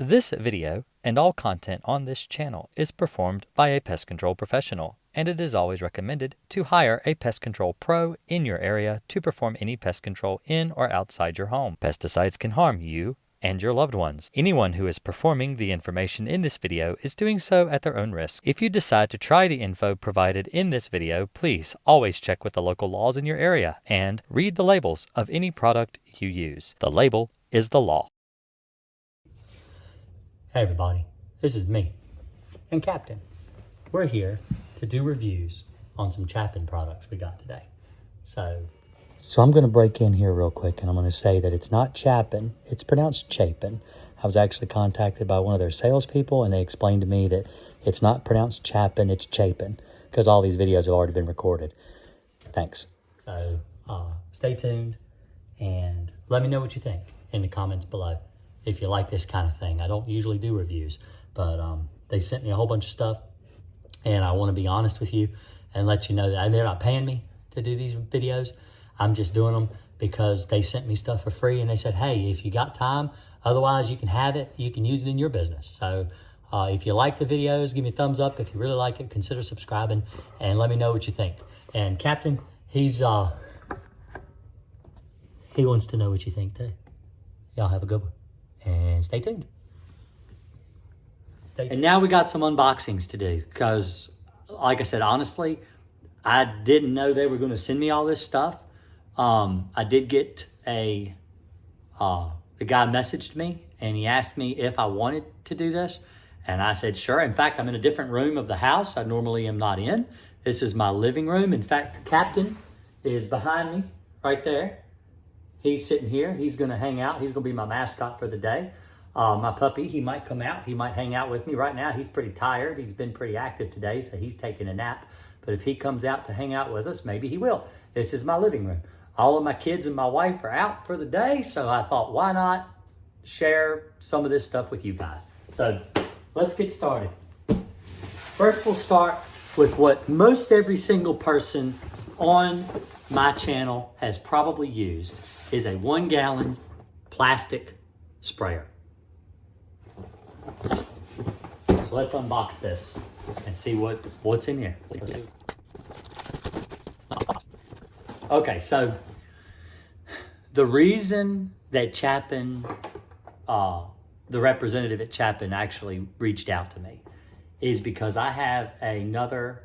This video and all content on this channel is performed by a pest control professional, and it is always recommended to hire a pest control pro in your area to perform any pest control in or outside your home. Pesticides can harm you and your loved ones. Anyone who is performing the information in this video is doing so at their own risk. If you decide to try the info provided in this video, please always check with the local laws in your area and read the labels of any product you use. The label is the law. Hey everybody, this is me and Captain. We're here to do reviews on some Chapin products we got today. So I'm going to break in here real quick and I'm going to say that it's not Chapin, it's pronounced Chapin. I was actually contacted by one of their salespeople and they explained to me that it's not pronounced Chapin, it's Chapin, because all these videos have already been recorded. Thanks. So stay tuned and let me know what you think in the comments below. If you like this kind of thing. I don't usually do reviews, but they sent me a whole bunch of stuff and I want to be honest with you and let you know that they're not paying me to do these videos. I'm just doing them because they sent me stuff for free and they said, hey, if you got time, otherwise you can have it, you can use it in your business. So if you like the videos, give me a thumbs up. If you really like it, consider subscribing and let me know what you think. And Captain, he wants to know what you think too. Y'all have a good one. And stay tuned. And now we got some unboxings to do because, like I said, honestly, I didn't know they were going to send me all this stuff. I did get the guy messaged me and he asked me if I wanted to do this. And I said, sure. In fact, I'm in a different room of the house I normally am not in. This is my living room. In fact, Captain is behind me right there. He's sitting here. He's going to hang out. He's going to be my mascot for the day. My puppy, he might come out. He might hang out with me. Right now, he's pretty tired. He's been pretty active today, so he's taking a nap. But if he comes out to hang out with us, maybe he will. This is my living room. All of my kids and my wife are out for the day, so I thought, why not share some of this stuff with you guys? So let's get started. First, we'll start with what most every single person on my channel has probably used is a 1 gallon plastic sprayer. So let's unbox this and see what's in here. Okay, so the reason that Chapin, the representative at Chapin actually reached out to me is because I have another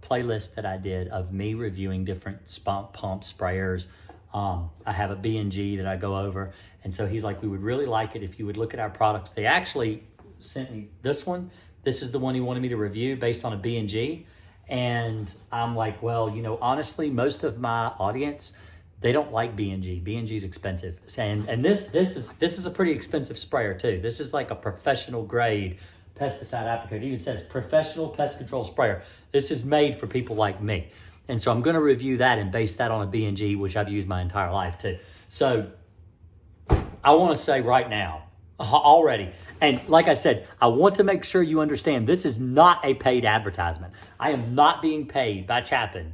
playlist that I did of me reviewing different pump sprayers. I have a B&G that I go over. And so he's like, we would really like it if you would look at our products. They actually sent me this one. This is the one he wanted me to review based on a B&G. And I'm like, well, you know, honestly, most of my audience, they don't like B&G. B&G is expensive. And this is a pretty expensive sprayer too. This is like a professional grade pesticide applicator. It even says professional pest control sprayer. This is made for people like me. And so I'm going to review that and base that on a B&G, which I've used my entire life too. So I want to say right now, already, and like I said, I want to make sure you understand this is not a paid advertisement. I am not being paid by Chapin,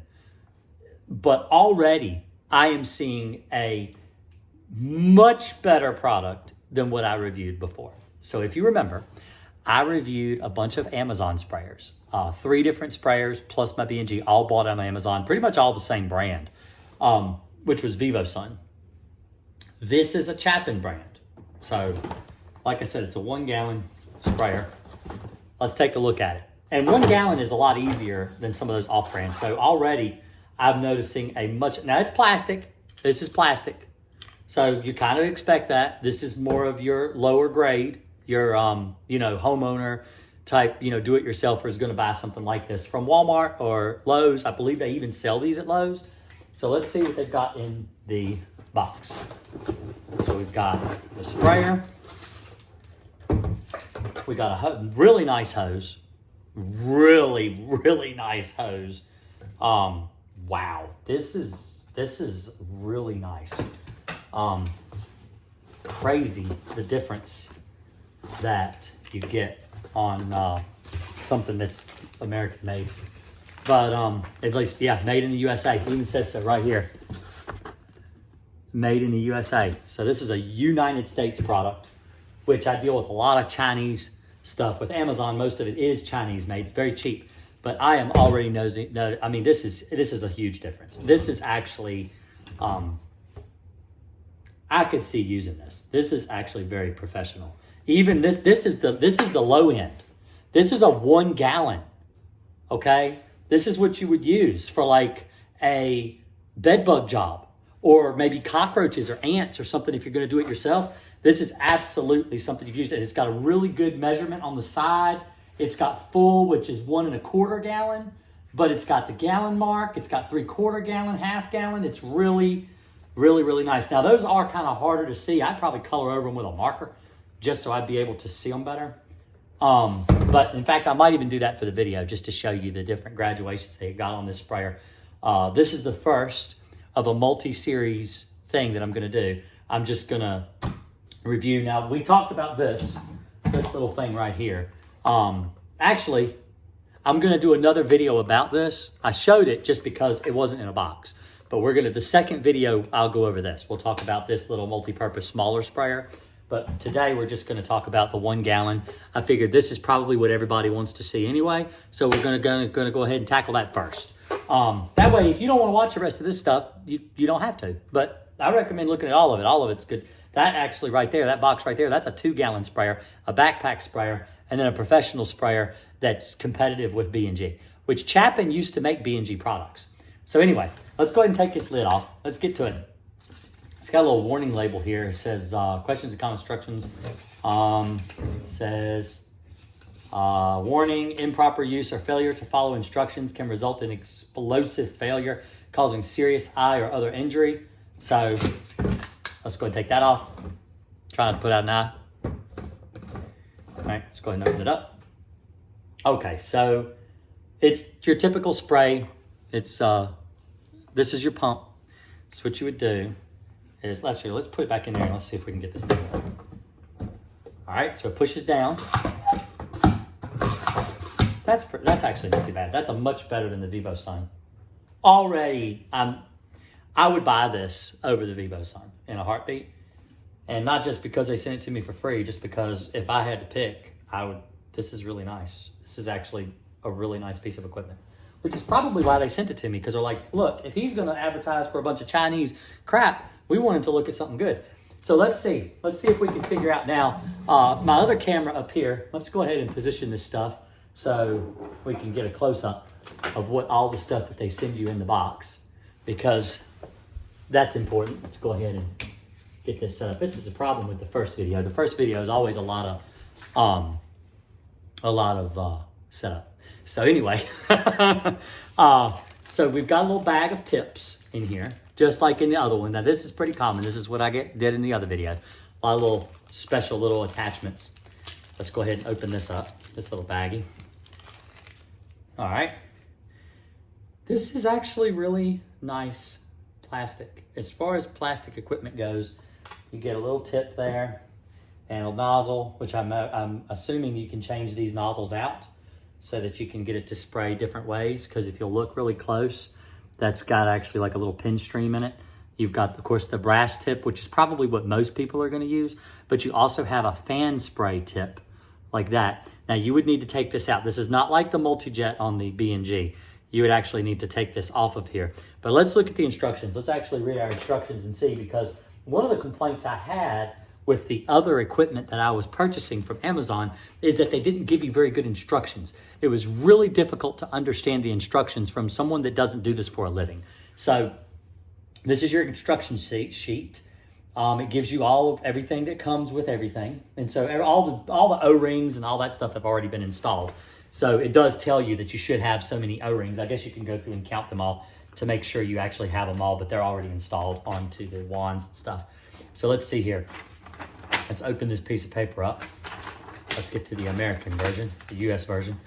but already I am seeing a much better product than what I reviewed before. So if you remember, I reviewed a bunch of Amazon sprayers, 3 different sprayers plus my B&G, all bought on Amazon, pretty much all the same brand, which was VivoSun. This is a Chapin brand. So like I said, it's a 1 gallon sprayer. Let's take a look at it. And 1 gallon is a lot easier than some of those off brands. So already I'm noticing now it's plastic. This is plastic. So you kind of expect that. This is more of your lower grade. Your homeowner type, do-it-yourselfer is going to buy something like this from Walmart or Lowe's. I believe they even sell these at Lowe's. So let's see what they've got in the box. So we've got the sprayer. We got a really nice hose. Really, really nice hose. Wow, this is really nice. Crazy the difference that you get on something that's American made. But at least, yeah, made in the USA. It even says so right here. Made in the USA. So this is a United States product. which I deal with a lot of Chinese stuff. With Amazon, most of it is Chinese made. It's very cheap. But I am already nosing. No, I mean, this is a huge difference. This is actually, I could see using this. This is actually very professional. Even this is the low end. This is a 1 gallon. Okay, this is what you would use for like a bed bug job, or maybe cockroaches or ants or something. If you're going to do it yourself, this is absolutely something you can use. It's got a really good measurement on the side. It's got full, which is 1 1/4 gallon, but it's got the gallon mark. It's got 3/4 gallon, half gallon. It's really, really, really nice. Now those are kind of harder to see. I'd probably color over them with a marker just so I'd be able to see them better. But in fact, I might even do that for the video just to show you the different graduations they got on this sprayer. This is the first of a multi-series thing that I'm going to do. I'm just going to review. Now, we talked about this little thing right here. Actually, I'm going to do another video about this. I showed it just because it wasn't in a box. But the second video, I'll go over this. We'll talk about this little multi-purpose smaller sprayer. But today we're just going to talk about the 1 gallon. I figured this is probably what everybody wants to see anyway. So we're going to go ahead and tackle that first. That way, if you don't want to watch the rest of this stuff, you don't have to. But I recommend looking at all of it. All of it's good. That actually right there, that box right there, that's a 2 gallon sprayer, a backpack sprayer, and then a professional sprayer that's competitive with B&G, which Chapin used to make B&G products. So anyway, let's go ahead and take this lid off. Let's get to it. It's got a little warning label here. It says questions and common instructions. It says warning, improper use or failure to follow instructions can result in explosive failure, causing serious eye or other injury. So let's go ahead and take that off. Try not to put out an eye. All right, let's go ahead and open it up. Okay, so it's your typical spray. It's this is your pump. So what you would do is, let's put it back in there and let's see if we can get this thing going. All right, so it pushes down. That's actually not too bad. That's much better than the Vivo Sun. Already, I would buy this over the Vivo Sun in a heartbeat, and not just because they sent it to me for free, just because if I had to pick, I would. This is really nice. This is actually a really nice piece of equipment, which is probably why they sent it to me, because they're like, look, if he's going to advertise for a bunch of Chinese crap, we want him to look at something good. So let's see if we can figure out now. My other camera up here, let's go ahead and position this stuff so we can get a close-up of what all the stuff that they send you in the box, because that's important. Let's go ahead and get this set up. This is a problem with the first video. The first video is always a lot of setup. So anyway, so we've got a little bag of tips in here, just like in the other one. Now this is pretty common. This is what I did in the other video. A lot of little special little attachments. Let's go ahead and open this up, this little baggie. All right. This is actually really nice plastic. As far as plastic equipment goes, you get a little tip there and a nozzle, which I'm assuming you can change these nozzles out so that you can get it to spray different ways, because if you'll look really close, that's got actually like a little pin stream in it. You've got, of course, the brass tip, which is probably what most people are going to use, but you also have a fan spray tip like that. Now, you would need to take this out. This is not like the multi-jet on the B&G. You would actually need to take this off of here. But let's look at the instructions. Let's actually read our instructions and see, because one of the complaints I had with the other equipment that I was purchasing from Amazon is that they didn't give you very good instructions. It was really difficult to understand the instructions from someone that doesn't do this for a living. So this is your instruction sheet. It gives you all of everything that comes with everything. And so all the O-rings and all that stuff have already been installed. So it does tell you that you should have so many O-rings. I guess you can go through and count them all to make sure you actually have them all, but they're already installed onto the wands and stuff. So let's see here. Let's open this piece of paper up. Let's get to the American version, the US version.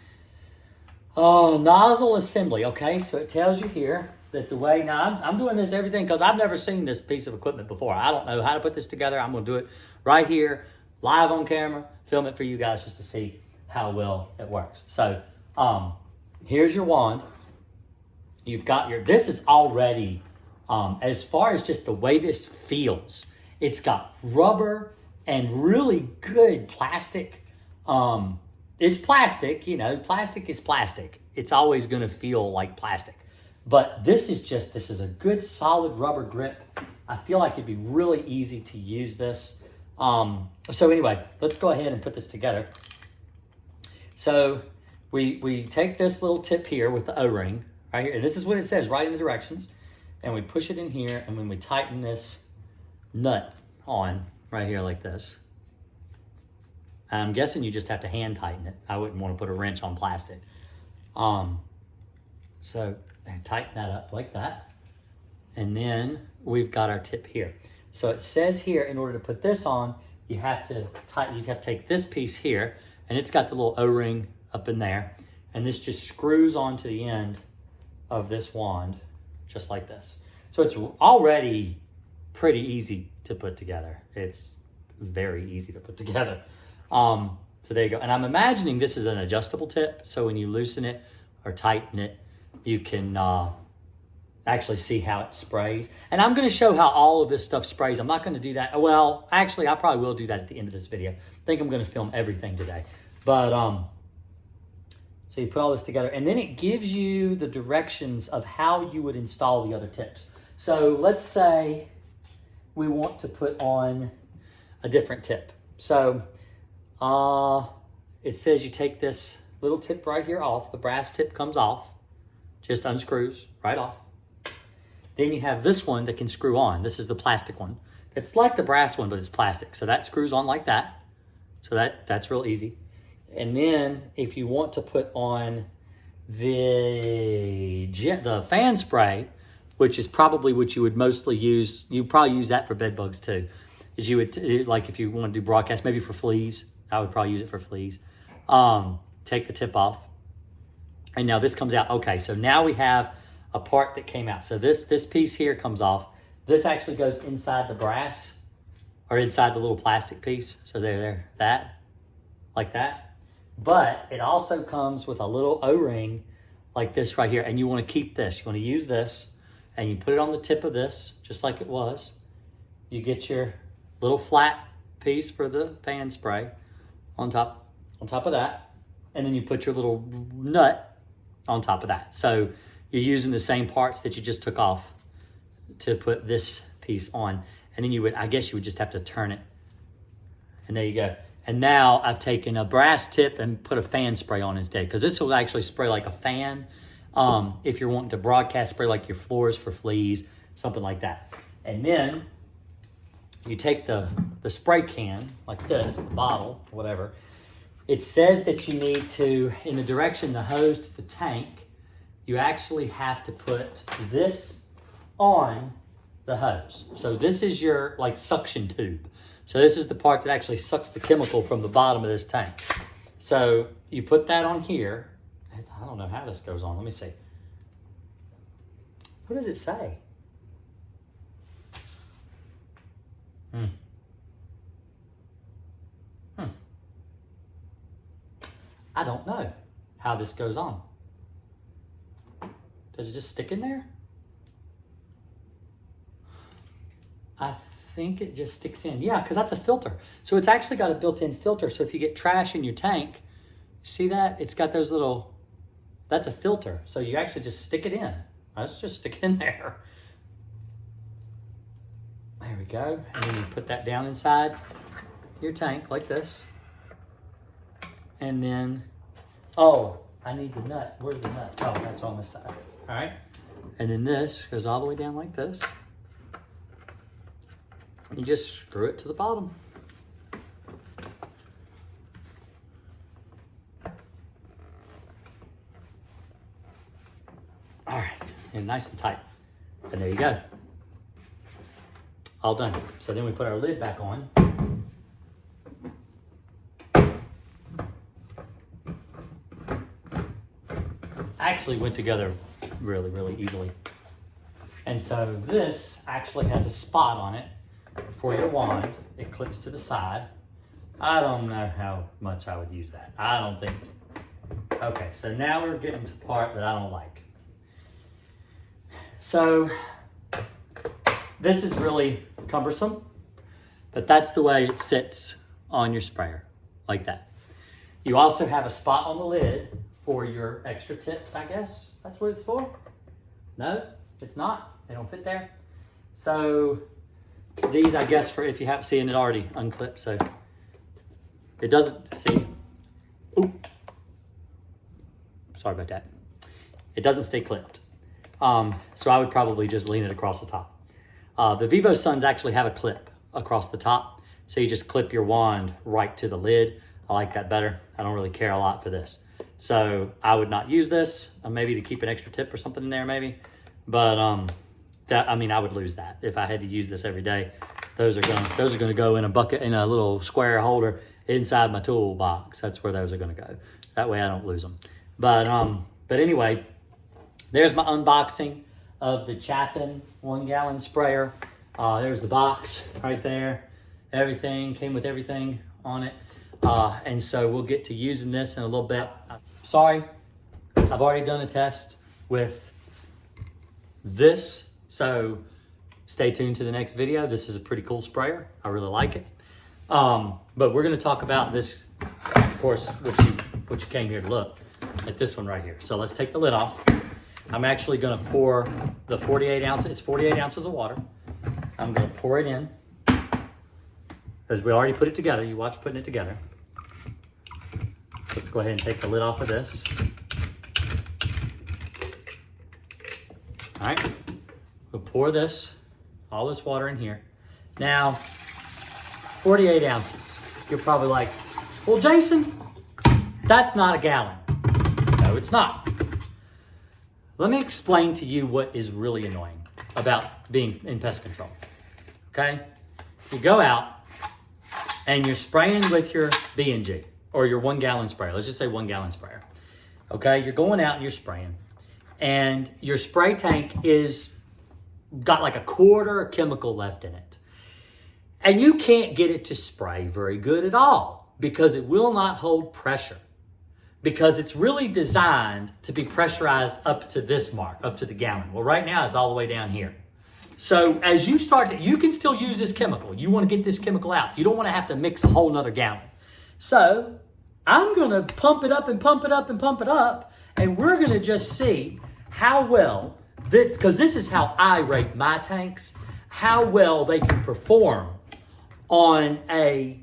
Oh, nozzle assembly. Okay, so it tells you here that the way, now I'm doing this everything because I've never seen this piece of equipment before. I don't know how to put this together. I'm gonna do it right here, live on camera, film it for you guys just to see how well it works. So here's your wand. You've got your, this is already, as far as just the way this feels, it's got rubber and really good plastic. It's plastic, you know, plastic is plastic. It's always going to feel like plastic. But this is a good solid rubber grip. I feel like it'd be really easy to use this. So anyway, let's go ahead and put this together. So we take this little tip here with the O-ring right here, and this is what it says right in the directions, and we push it in here, and when we tighten this nut on right here like this, I'm guessing you just have to hand tighten it. I wouldn't want to put a wrench on plastic. So tighten that up like that, and then we've got our tip here. So it says here, in order to put this on, you have to take this piece here, and it's got the little O-ring up in there, and this just screws onto the end of this wand, just like this. So it's already pretty easy to put together. It's very easy to put together. So there you go. And I'm imagining this is an adjustable tip, so when you loosen it or tighten it, you can actually see how it sprays. And I'm going to show how all of this stuff sprays. I'm not going to do that. Well, actually, I probably will do that at the end of this video. I think I'm going to film everything today. But so you put all this together, and then it gives you the directions of how you would install the other tips. So let's say we want to put on a different tip. So it says you take this little tip right here off. The brass tip comes off, just unscrews right off. Then you have this one that can screw on. This is the plastic one. It's like the brass one, but it's plastic. So that screws on like that. So that's real easy. And then if you want to put on the fan spray, which is probably what you would mostly use, you probably use that for bed bugs too. Is you would, like if you want to do broadcast, maybe for fleas, I would probably use it for fleas. Take the tip off. And now this comes out. Okay, so now we have a part that came out. So this piece here comes off. This actually goes inside the brass or inside the little plastic piece. So there, that, like that. But it also comes with a little O-ring like this right here. And you want to keep this. You want to use this, and you put it on the tip of this, just like it was. You get your little flat piece for the fan spray on top of that. And then you put your little nut on top of that. So you're using the same parts that you just took off to put this piece on. And then I guess you would just have to turn it. And there you go. And now I've taken a brass tip and put a fan spray on instead, because this will actually spray like a fan. If you're wanting to broadcast spray like your floors for fleas, something like that. And then you take the spray can like this, the bottle, whatever. It says that you need to, in the direction the hose to the tank, you actually have to put this on the hose. So this is your like suction tube. So this is the part that actually sucks the chemical from the bottom of this tank. So you put that on here. I don't know how this goes on. Let me see. What does it say? I don't know how this goes on. Does it just stick in there? I think it just sticks in. Yeah, because that's a filter. So it's actually got a built-in filter. So if you get trash in your tank, see that? It's got those little, that's a filter. So you actually just stick it in. Let's just stick it in there. There we go. And then you put that down inside your tank like this. And then, oh, I need the nut. Where's the nut? Oh, that's on this side. All right. And then this goes all the way down like this. You just screw it to the bottom. All right, and nice and tight. And there you go. All done. So then we put our lid back on. Actually went together really, really easily. And so this actually has a spot on it for your wand. It clips to the side. I don't know how much I would use that. I don't think. Okay, so now we're getting to the part that I don't like. So this is really cumbersome. But that's the way it sits on your sprayer, like that. You also have a spot on the lid for your extra tips, I guess. That's what it's for. No, it's not. They don't fit there. So these, I guess, for if you haven't seen it already unclipped. So it doesn't, see, ooh, sorry about that. It doesn't stay clipped. So I would probably just lean it across the top. The Vivo Suns actually have a clip across the top. So you just clip your wand right to the lid. I like that better. I don't really care a lot for this. So I would not use this, maybe to keep an extra tip or something in there maybe. But I would lose that if I had to use this every day. Those are gonna go in a bucket, in a little square holder inside my toolbox. That's where those are gonna go. That way I don't lose them. But anyway, there's my unboxing of the Chapin 1 gallon sprayer. There's the box right there. Everything came with everything on it. And so we'll get to using this in a little bit. Sorry, I've already done a test with this. So stay tuned to the next video. This is a pretty cool sprayer. I really like it. But we're gonna talk about this, of course, what you came here to look at, this one right here. So let's take the lid off. I'm actually gonna pour the 48 ounces, it's 48 ounces of water. I'm gonna pour it in, because we already put it together. You watch putting it together. So let's go ahead and take the lid off of this. All right, we'll pour all this water in here. Now, 48 ounces. You're probably like, well, Jason, that's not a gallon. No, it's not. Let me explain to you what is really annoying about being in pest control, okay? You go out and you're spraying with your B&G or your 1 gallon sprayer. Let's just say 1 gallon sprayer, okay? You're going out and you're spraying, and your spray tank got like a quarter of chemical left in it. And you can't get it to spray very good at all because it will not hold pressure, because it's really designed to be pressurized up to this mark, up to the gallon. Well, right now it's all the way down here. So as you start you can still use this chemical. You want to get this chemical out. You don't want to have to mix a whole nother gallon. So I'm going to pump it up and pump it up and pump it up. And we're going to just see how well, because this is how I rate my tanks, how well they can perform on a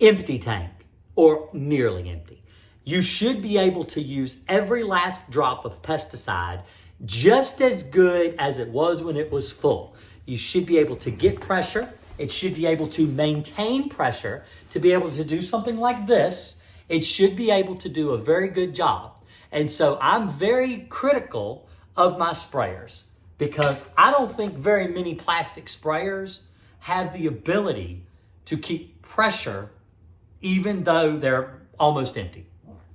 empty tank or nearly empty. You should be able to use every last drop of pesticide just as good as it was when it was full. You should be able to get pressure. It should be able to maintain pressure to be able to do something like this. It should be able to do a very good job. And so I'm very critical of my sprayers because I don't think very many plastic sprayers have the ability to keep pressure even though they're almost empty.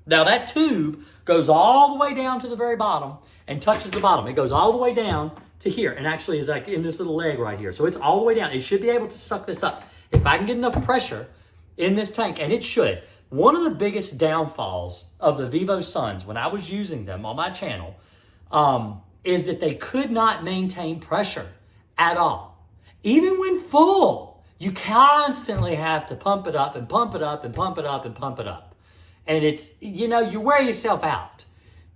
Now that tube goes all the way down to the very bottom and touches the bottom. It goes all the way down to here and actually is like in this little leg right here. So it's all the way down. It should be able to suck this up. If I can get enough pressure in this tank, and it should. One of the biggest downfalls of the Vivo Suns when I was using them on my channel is that they could not maintain pressure at all. Even when full, you constantly have to pump it up and pump it up and pump it up and pump it up. And it's, you wear yourself out.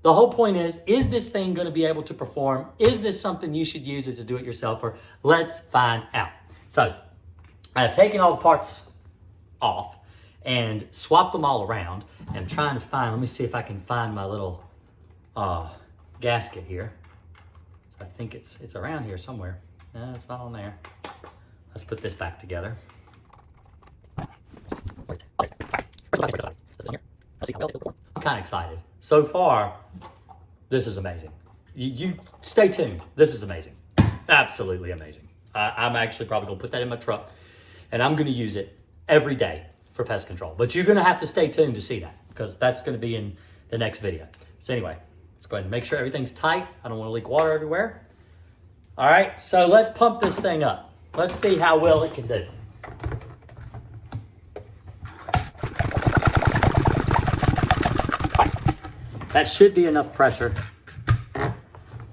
The whole point is this thing going to be able to perform? Is this something you should use it to do it yourself? Or let's find out. So I have taken all the parts off and swapped them all around. And I'm trying to find, let me see if I can find my little gasket here. I think it's around here somewhere. No, it's not on there. Let's put this back together. I'm kind of excited. So far, this is amazing. You stay tuned. This is amazing. Absolutely amazing. I'm actually probably going to put that in my truck, and I'm going to use it every day for pest control. But you're going to have to stay tuned to see that, because that's going to be in the next video. So anyway, let's go ahead and make sure everything's tight. I don't want to leak water everywhere. All right, so let's pump this thing up. Let's see how well it can do. That should be enough pressure.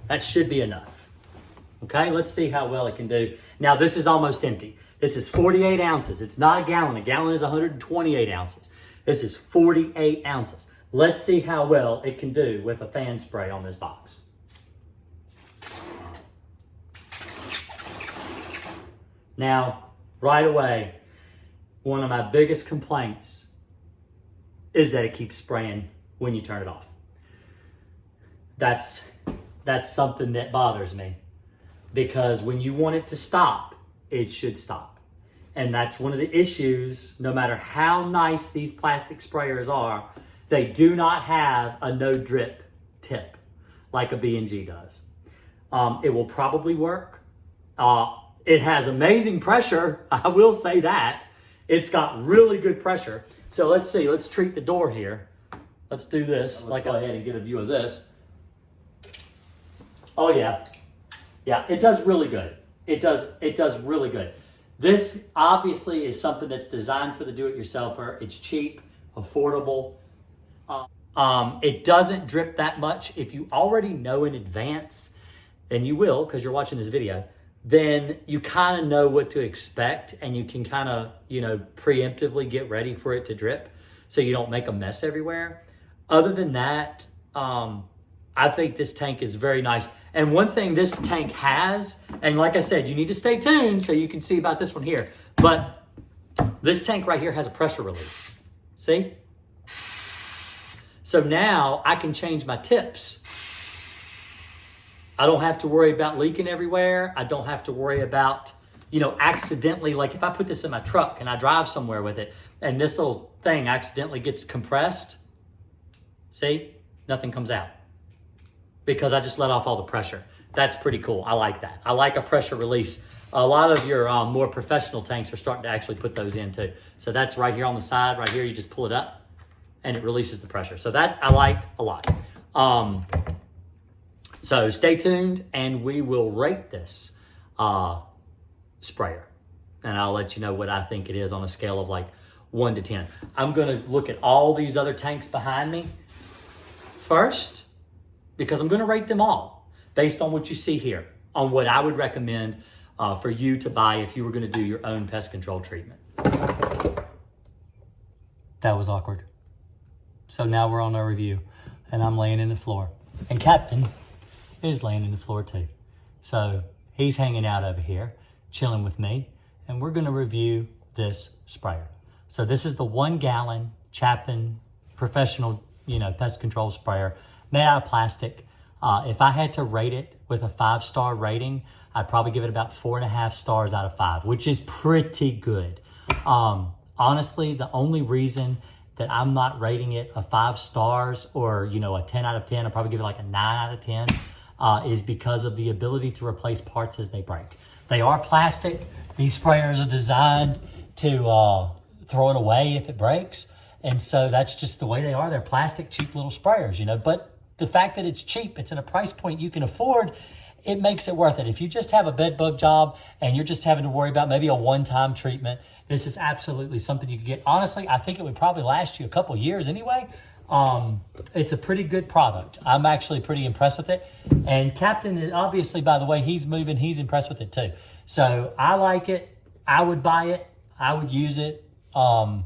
That should be enough. Okay, let's see how well it can do. Now this is almost empty. This is 48 ounces. It's not a gallon. A gallon is 128 ounces. This is 48 ounces. Let's see how well it can do with a fan spray on this box. Now, right away, one of my biggest complaints is that it keeps spraying when you turn it off. That's something that bothers me, because when you want it to stop, it should stop. And that's one of the issues. No matter how nice these plastic sprayers are, they do not have a no drip tip like a B&G does. It will probably work. It has amazing pressure. I will say that. It's got really good pressure. So let's see, let's treat the door here. Let's do this. Let's go ahead and get a view of this. Oh yeah. Yeah, it does really good. It does really good. This obviously is something that's designed for the do-it-yourselfer. It's cheap, affordable. It doesn't drip that much. If you already know in advance, and you will because you're watching this video, then you kind of know what to expect, and you can kind of, preemptively get ready for it to drip so you don't make a mess everywhere. Other than that, I think this tank is very nice. And one thing this tank has, and like I said, you need to stay tuned so you can see about this one here, but this tank right here has a pressure release. See? So now I can change my tips. I don't have to worry about leaking everywhere. I don't have to worry about, accidentally, like if I put this in my truck and I drive somewhere with it and this little thing accidentally gets compressed, see, nothing comes out because I just let off all the pressure. That's pretty cool. I like that. I like a pressure release. A lot of your more professional tanks are starting to actually put those in too. So that's right here on the side, right here, you just pull it up and it releases the pressure. So that I like a lot. So stay tuned and we will rate this sprayer. And I'll let you know what I think it is on a scale of like 1 to 10. I'm gonna look at all these other tanks behind me first, because I'm gonna rate them all based on what you see here, on what I would recommend for you to buy if you were gonna do your own pest control treatment. That was awkward. So now we're on our review and I'm laying in the floor. And Captain is laying in the floor too. So he's hanging out over here, chilling with me, and we're gonna review this sprayer. So this is the 1 gallon Chapin professional, pest control sprayer made out of plastic. If I had to rate it with a 5-star rating, I'd probably give it about 4.5 stars out of 5, which is pretty good. Honestly, the only reason that I'm not rating it a 5 stars or, a 10 out of 10, I'll probably give it like a 9 out of 10, is because of the ability to replace parts as they break. They are plastic. These sprayers are designed to throw it away if it breaks. And so that's just the way they are. They're plastic, cheap little sprayers, but the fact that it's cheap, it's in a price point you can afford, it makes it worth it. If you just have a bed bug job and you're just having to worry about maybe a one-time treatment, this is absolutely something you can get. Honestly, I think it would probably last you a couple years anyway. It's a pretty good product. I'm actually pretty impressed with it. And Captain, obviously, by the way, he's moving, he's impressed with it too. So I like it. I would buy it. I would use it. I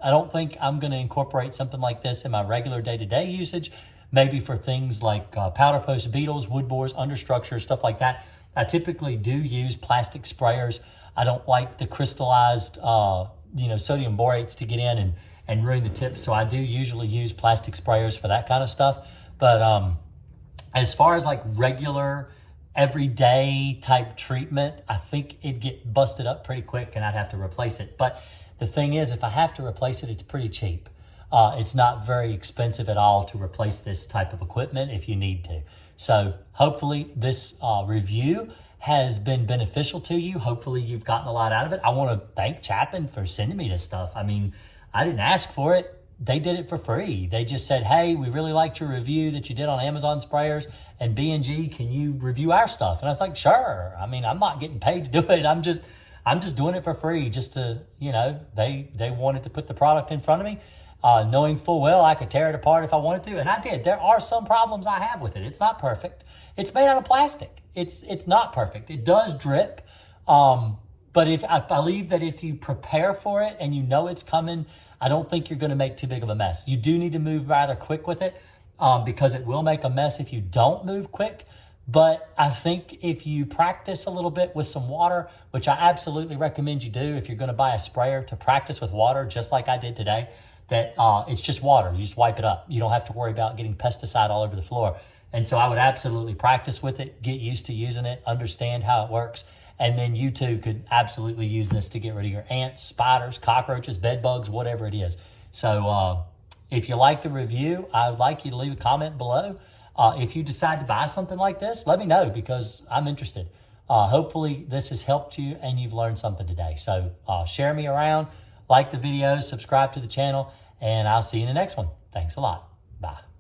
don't think I'm going to incorporate something like this in my regular day-to-day usage. Maybe for things like powder post beetles, wood borers, understructure, stuff like that. I typically do use plastic sprayers. I don't like the crystallized, sodium borates to get in and ruin the tips. So I do usually use plastic sprayers for that kind of stuff. But as far as like regular, everyday type treatment, I think it'd get busted up pretty quick and I'd have to replace it. But the thing is, if I have to replace it, it's pretty cheap. It's not very expensive at all to replace this type of equipment if you need to. So hopefully this review has been beneficial to you. Hopefully you've gotten a lot out of it. I want to thank Chapin for sending me this stuff. I mean, I didn't ask for it. They did it for free. They just said, hey, we really liked your review that you did on Amazon sprayers and B&G, can you review our stuff? And I was like, sure. I mean, I'm not getting paid to do it. I'm just doing it for free just to, they wanted to put the product in front of me. Knowing full well I could tear it apart if I wanted to, and I did. There are some problems I have with it. It's not perfect. It's made out of plastic. It's not perfect. It does drip. But I believe that if you prepare for it and you know it's coming, I don't think you're going to make too big of a mess. You do need to move rather quick with it because it will make a mess if you don't move quick. But I think if you practice a little bit with some water, which I absolutely recommend you do if you're going to buy a sprayer, to practice with water, just like I did today, that it's just water. You just wipe it up. You don't have to worry about getting pesticide all over the floor. And so I would absolutely practice with it, get used to using it, understand how it works. And then you too could absolutely use this to get rid of your ants, spiders, cockroaches, bed bugs, whatever it is. So if you like the review, I would like you to leave a comment below. If you decide to buy something like this, let me know because I'm interested. Hopefully this has helped you and you've learned something today. So share me around, like the video, subscribe to the channel, and I'll see you in the next one. Thanks a lot. Bye.